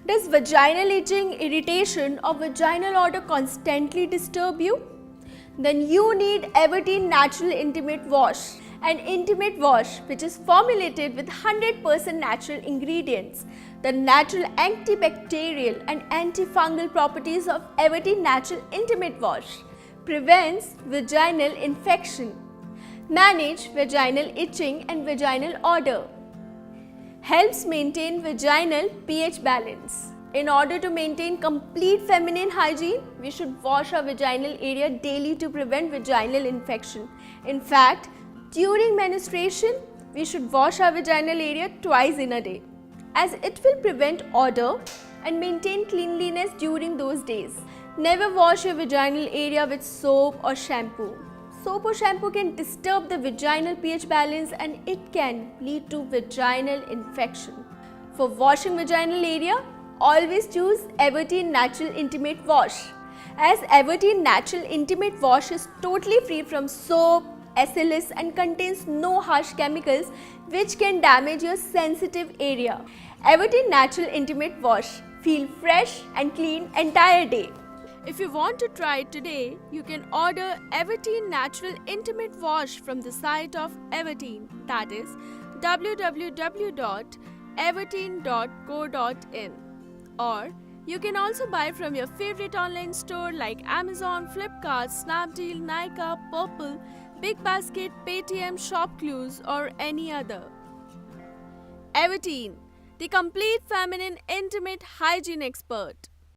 Does vaginal itching, irritation or vaginal odor constantly disturb you? Then you need Everteen Natural Intimate Wash. An intimate wash which is formulated with 100% natural ingredients. The natural antibacterial and anti-fungal properties of Everteen Natural Intimate Wash prevents vaginal infection, manage vaginal itching and vaginal odor, helps maintain vaginal pH balance. In order to maintain complete feminine hygiene, we should wash our vaginal area daily to prevent vaginal infection. In fact, during menstruation, we should wash our vaginal area twice in a day, as it will prevent odor and maintain cleanliness during those days. Never wash your vaginal area with soap or shampoo. Soap or shampoo can disturb the vaginal pH balance and it can lead to vaginal infection. For washing vaginal area, always choose Everteen Natural Intimate Wash, as Everteen Natural Intimate Wash is totally free from soap, SLS and contains no harsh chemicals which can damage your sensitive area. Everteen Natural Intimate Wash. Feel fresh and clean entire day. If you want to try it today, you can order Everteen Natural Intimate Wash from the site of Everteen, that is www.everteen.co.in. Or you can also buy from your favorite online store like Amazon, Flipkart, Snapdeal, Nykaa, Purple, Big Basket, Paytm, Shopclues or any other. Everteen, the complete feminine intimate hygiene expert.